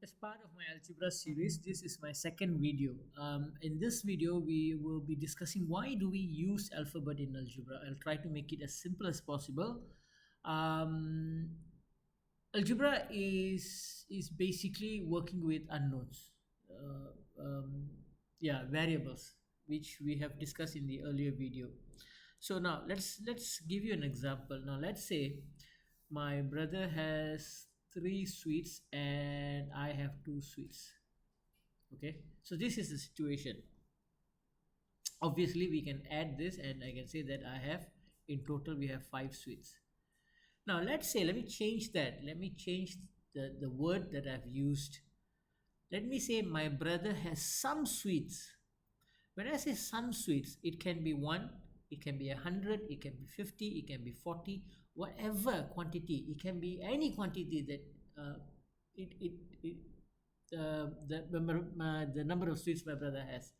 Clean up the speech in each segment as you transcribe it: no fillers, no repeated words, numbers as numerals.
As part of my algebra series, this is my second video. In this video, we will be discussing why do we use alphabet in algebra. I'll try to make it as simple as possible. Um, Algebra is basically working with unknowns, uh, um, yeah, variables, which we have discussed in the earlier video. So now let's give you an example. Now let's say my brother has three sweets and I have two sweets. Okay, so this is the situation. Obviously, we can add this, and I can say that I have in total we have five sweets. Now let's say, let me change that. Let me change the word that I've used. Let me say my brother has some sweets. When I say some sweets, it can be one, it can be 100, it can be 50, it can be 40, whatever quantity. It can be any quantity that the number of sweets my brother has.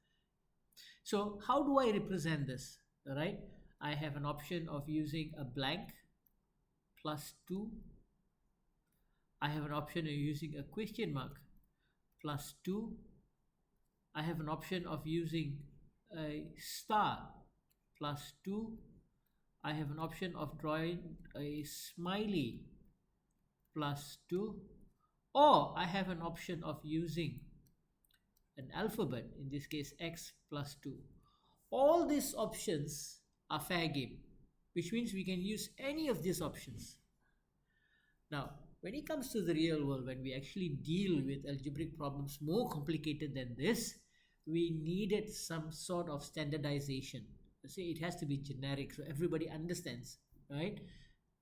So how do I represent this? All right, I have an option of using a blank plus 2. I have an option of using a question mark plus 2. I have an option of using a star plus 2. I have an option of drawing a smiley plus 2. Or I have an option of using an alphabet, in this case x plus 2. All these options are fair game, which means we can use any of these options. Now, when it comes to the real world, when we actually deal with algebraic problems more complicated than this, we needed some sort of standardization. You see, it has to be generic so everybody understands, right?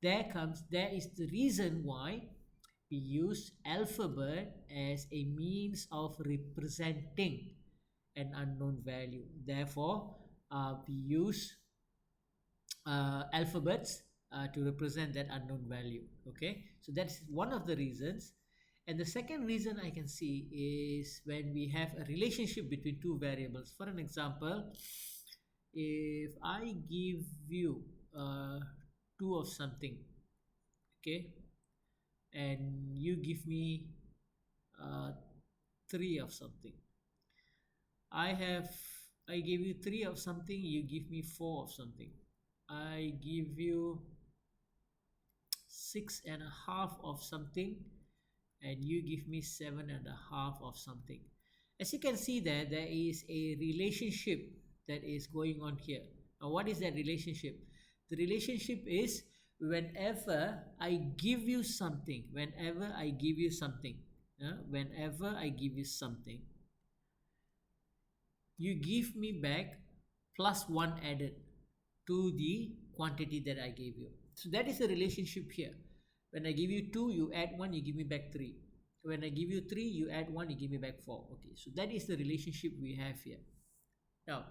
There is the reason why we use alphabet as a means of representing an unknown value. Therefore, we use alphabets to represent that unknown value. Okay, so that's one of the reasons. And the second reason I can see is when we have a relationship between two variables. For an example, if I give you two of something, okay, and you give me uh, three of something, I give you three of something, you give me four of something. I give you 6.5 of something and you give me 7.5 of something. As you can see there is a relationship that is going on here. Now what is that relationship? The relationship is whenever I give you something, whenever I give you something, whenever I give you something, you give me back plus 1 added to the quantity that I gave you. So that is the relationship here. When I give you 2, you add 1, you give me back 3. When I give you 3, you add 1, you give me back 4. Okay, so that is the relationship we have here. Now,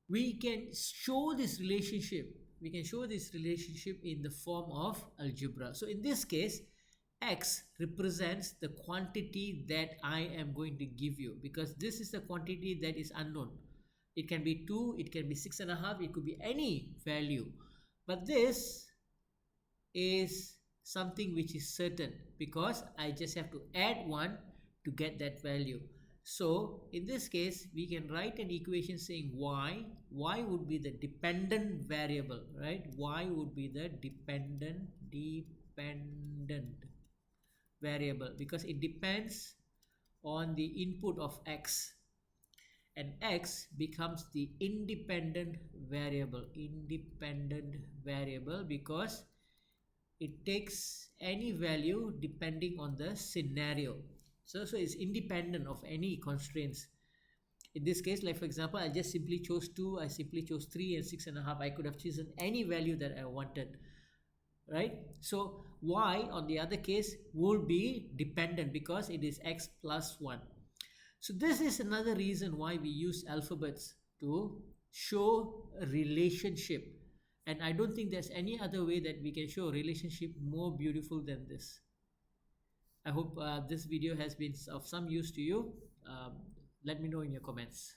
we can show this relationship. We can show this relationship in the form of algebra. So in this case, x represents the quantity that I am going to give you, because this is the quantity that is unknown. It can be 2, it can be 6.5, it could be any value. But this is something which is certain because I just have to add 1 to get that value. So in this case, we can write an equation saying y would be the dependent variable, right? Y would be the dependent variable because it depends on the input of x, and x becomes the independent variable because it takes any value depending on the scenario. So it's independent of any constraints. In this case, like for example, I just simply chose 2, I simply chose 3 and 6.5. I could have chosen any value that I wanted, right? So y on the other case will be dependent because it is x plus 1. So this is another reason why we use alphabets to show a relationship. And I don't think there's any other way that we can show a relationship more beautiful than this. I hope this video has been of some use to you. Let me know in your comments.